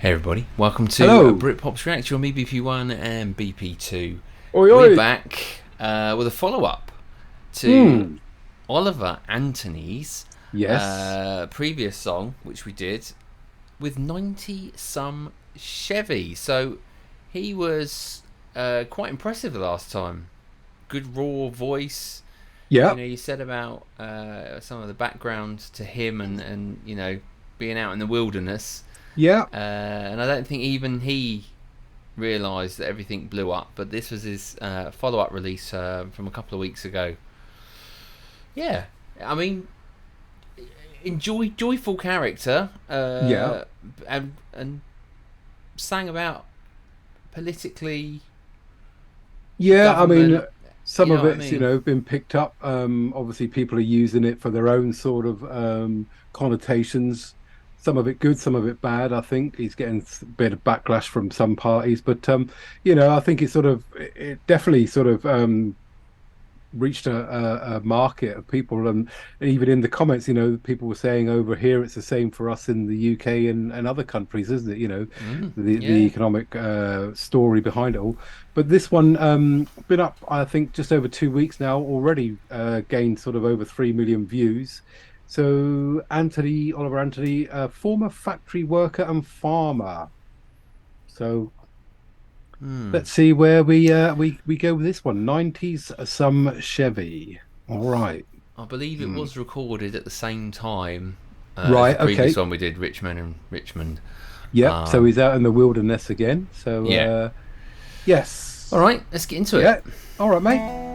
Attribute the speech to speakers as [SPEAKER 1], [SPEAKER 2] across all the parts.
[SPEAKER 1] Hey everybody, welcome to Britpop's Reaction on BP1 and BP2.
[SPEAKER 2] Oi, oi.
[SPEAKER 1] We're back with a follow-up to Oliver Anthony's previous song, which we did with 90 Some Chevy. So he was quite impressive the last time. Good raw voice.
[SPEAKER 2] Yeah.
[SPEAKER 1] You know, you said about some of the background to him and you know, being out in the wilderness.
[SPEAKER 2] Yeah.
[SPEAKER 1] And I don't think even he realised that everything blew up. But this was his follow-up release from a couple of weeks ago. Yeah, I mean, joyful character. And sang about politically.
[SPEAKER 2] Yeah, I mean, some
[SPEAKER 1] you know
[SPEAKER 2] of it's been picked up. Obviously, people are using it for their own sort of connotations. Some of it good, some of it bad. I think he's getting a bit of backlash from some parties, but I think it definitely reached a market of people, and even in the comments, people were saying over here it's the same for us in the UK and other countries, isn't it? The economic story behind it all. But this one been up, I think, just over 2 weeks now already, gained sort of over 3 million views. So Oliver Anthony, former factory worker and farmer. So let's see where we go with this one. 90s Some Chevy. All right.
[SPEAKER 1] I believe it was recorded at the same time.
[SPEAKER 2] Right.
[SPEAKER 1] The previous one we did, Richmond.
[SPEAKER 2] Yeah. So he's out in the wilderness again. So yes.
[SPEAKER 1] All right. Let's get into it.
[SPEAKER 2] Yeah. All right, mate.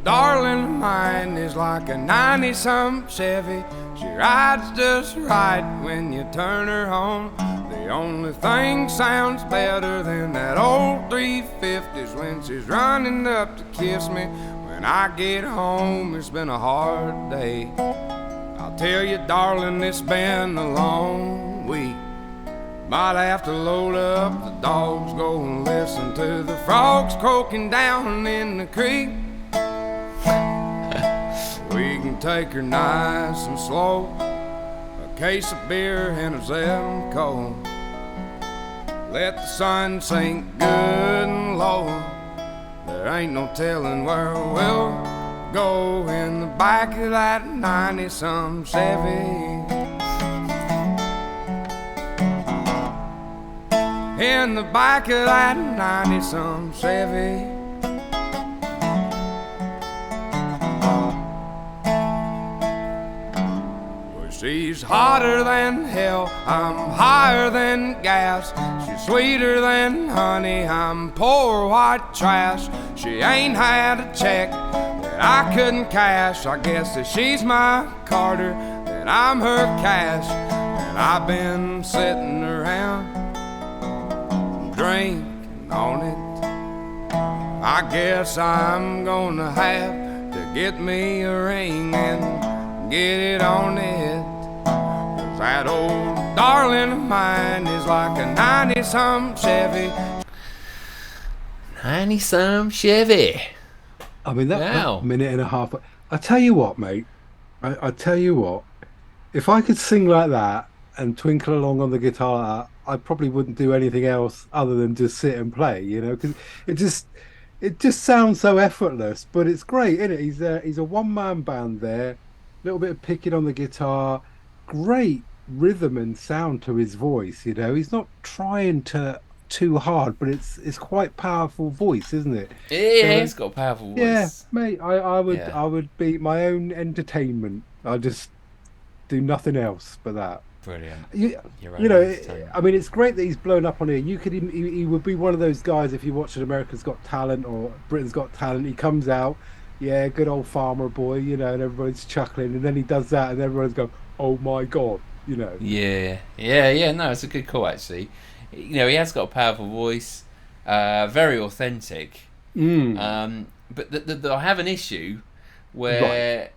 [SPEAKER 3] Darling of mine is like a 90-some Chevy. She rides just right when you turn her on. The only thing sounds better than that old 350's when she's running up to kiss me. When I get home, it's been a hard day. I'll tell you, darling, it's been a long week. Might have to load up the dogs, go and listen to the frogs croaking down in the creek. We can take her nice and slow, a case of beer and a Zemco. Let the sun sink good and low. There ain't no telling where we'll go in the back of that 90-some Chevy. In the back of that 90-some Chevy. She's hotter than hell, I'm higher than gas. She's sweeter than honey, I'm poor white trash. She ain't had a check that I couldn't cash. I guess if she's my Carter, then I'm her cash. And I've been sitting around drinking on it. I guess I'm gonna have to get me a ring and get it on it. That old darling of mine is like a 90-some Chevy.
[SPEAKER 1] 90-some Chevy.
[SPEAKER 2] I mean, that minute and a half. I tell you what, mate. I tell you what. If I could sing like that and twinkle along on the guitar, I probably wouldn't do anything else other than just sit and play. Because it just sounds so effortless. But it's great, isn't it? He's a one-man band there. A little bit of picking on the guitar. Great rhythm and sound to his voice. He's not trying too hard, but it's quite powerful voice, isn't it?
[SPEAKER 1] Yeah, he's got a powerful voice.
[SPEAKER 2] Yeah, mate. I would be my own entertainment. I just do nothing else but that.
[SPEAKER 1] Brilliant.
[SPEAKER 2] I mean, it's great that he's blown up on here. He would be one of those guys if you watch America's Got Talent or Britain's Got Talent. He comes out, good old farmer boy, and everybody's chuckling, and then he does that, and everyone's going, "Oh my god."
[SPEAKER 1] Yeah. No, it's a good call actually. He has got a powerful voice, very authentic. But I have an issue where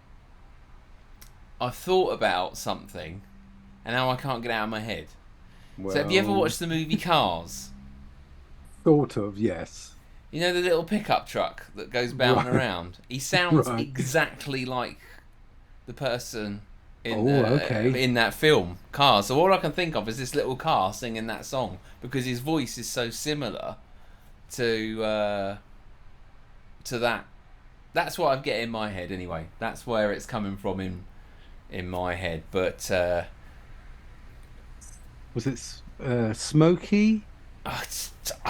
[SPEAKER 1] I've thought about something, and now I can't get it out of my head. So have you ever watched the movie Cars?
[SPEAKER 2] Thought of, yes.
[SPEAKER 1] You know the little pickup truck that goes bouncing around? He sounds exactly like the person in that film, Car. So all I can think of is this little car singing that song because his voice is so similar to that. That's what I get in my head anyway. That's where it's coming from in my head. But
[SPEAKER 2] was it Smokey?
[SPEAKER 1] I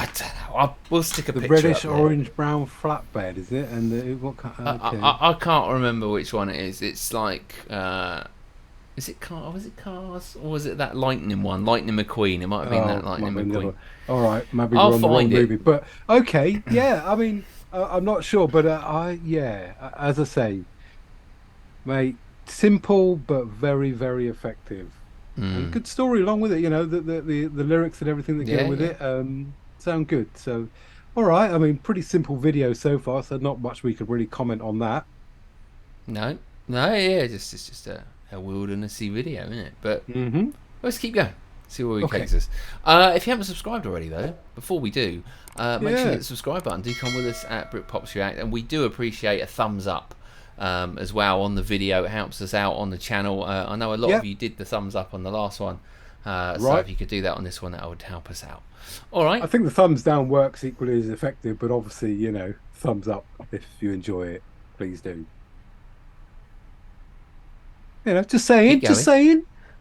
[SPEAKER 1] don't know. We'll stick a picture
[SPEAKER 2] reddish,
[SPEAKER 1] up there.
[SPEAKER 2] orange, brown flatbed, is it? And what?
[SPEAKER 1] I can't remember which one it is. It's like, is it Car? Was it Cars, or was it that Lightning one? Lightning McQueen. It might have been that Lightning McQueen.
[SPEAKER 2] All right, maybe we're on the wrong movie. But okay, yeah. I mean, I'm not sure, but as I say, mate, simple but very, very effective. And good story along with it, you know, the lyrics and everything that go with it sound good. So, all right, I mean, pretty simple video so far, so not much we could really comment on that.
[SPEAKER 1] No, it's just a wildernessy video, isn't it? But let's keep going, see where we takes us. If you haven't subscribed already, though, before we do, make sure you hit the subscribe button. Do come with us at BritPops React, and we do appreciate a thumbs up. As well on the video. It helps us out on the channel. I know a lot of you did the thumbs up on the last one, so if you could do that on this one, that would help us out. All right,
[SPEAKER 2] I think the thumbs down works equally as effective, but obviously, you know, thumbs up if you enjoy it, please do. You know, just saying.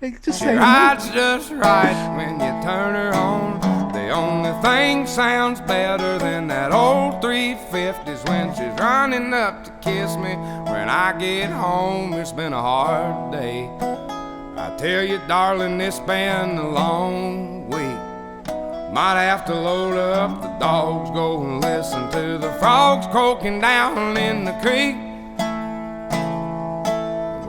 [SPEAKER 3] Rides just right when you turn her on. The only thing sounds better than that old 350s when she's running up to kiss me. When I get home, it's been a hard day. I tell you, darling, it's been a long week. Might have to load up the dogs, go and listen to the frogs croaking down in the creek.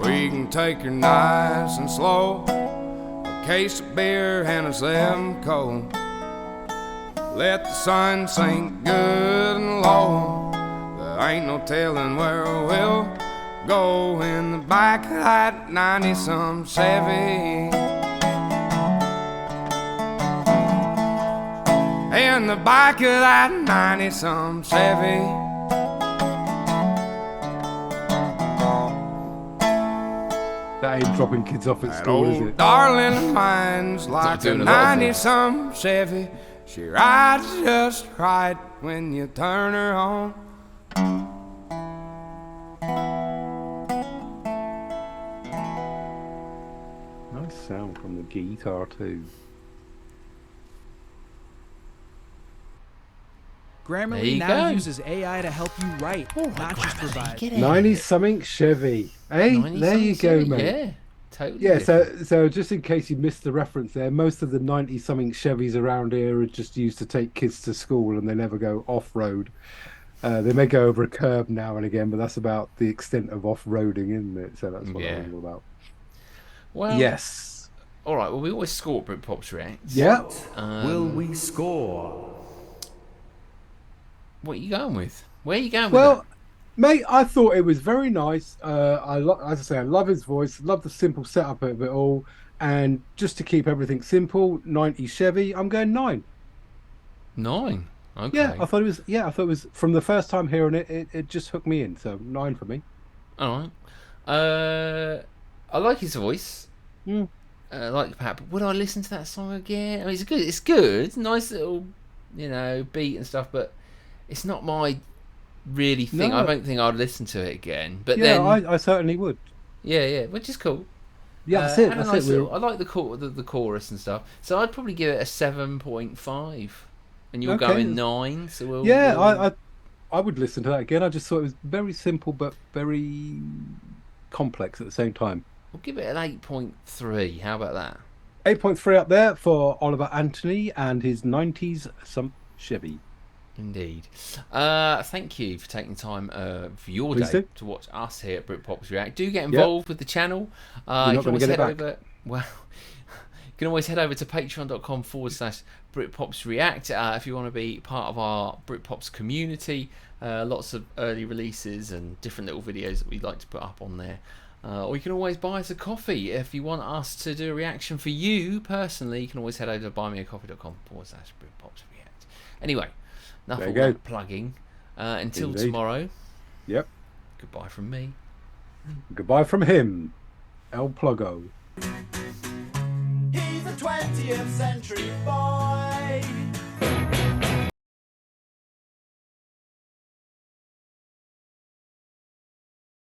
[SPEAKER 3] We can take her nice and slow, a case of beer and a 7 cold. Let the sun sink good and low. There ain't no telling where we'll go in the back of that 90-some Chevy. In the back of that 90-some Chevy.
[SPEAKER 2] That ain't dropping kids off at school, is it?
[SPEAKER 3] Darling of mine's like a 90-some Chevy. She rides just right when you turn her on.
[SPEAKER 2] Nice sound from the guitar too.
[SPEAKER 4] Grammarly now uses AI to help you write, not just provide.
[SPEAKER 2] 90-something Chevy. Hey, there you go, mate.
[SPEAKER 1] Yeah, totally.
[SPEAKER 2] Yeah, so just in case you missed the reference there, most of the 90-something Chevys around here are just used to take kids to school, and they never go off-road. They may go over a curb now and again, but that's about the extent of off-roading, isn't it? So that's what I'm all about.
[SPEAKER 1] Well,
[SPEAKER 2] yes.
[SPEAKER 1] All right. Well, we always score at BritPops React.
[SPEAKER 2] Yeah.
[SPEAKER 5] Will we score?
[SPEAKER 1] What are you going with? Where are you going with
[SPEAKER 2] Well, mate, I thought it was very nice. As I say, I love his voice, love the simple setup of it all, and just to keep everything simple, 90 Chevy, I'm going 9.
[SPEAKER 1] 9. Okay.
[SPEAKER 2] Yeah, I thought it was from the first time hearing it, it just hooked me in. So 9 for me.
[SPEAKER 1] All right. I like his voice. I like Pat, but would I listen to that song again? I mean, it's good. Nice little, beat and stuff, but it's not my really thing. No. I don't think I'd listen to it again. But then
[SPEAKER 2] I certainly would.
[SPEAKER 1] Yeah, which is cool.
[SPEAKER 2] Yeah, that's it.
[SPEAKER 1] I like the chorus and stuff. So I'd probably give it a 7.5. And you're going 9. So
[SPEAKER 2] I would listen to that again. I just thought it was very simple but very complex at the same time.
[SPEAKER 1] We'll give it an 8.3. How about that?
[SPEAKER 2] 8.3 up there for Oliver Anthony and his 90s Some Chevy.
[SPEAKER 1] Indeed. Thank you for taking time for your day to watch us here at BritPops React. Do get involved with the channel.
[SPEAKER 2] You're not going to get it back.
[SPEAKER 1] You can always head over to patreon.com/BritPops React if you want to be part of our BritPops community. Lots of early releases and different little videos that we'd like to put up on there. Or you can always buy us a coffee if you want us to do a reaction for you personally. You can always head over to buymeacoffee.com/BritPops React. Anyway, Enough of that plugging. Until tomorrow.
[SPEAKER 2] Yep.
[SPEAKER 1] Goodbye from me.
[SPEAKER 2] Goodbye from him. El Pluggo.
[SPEAKER 6] He's a 20th century boy.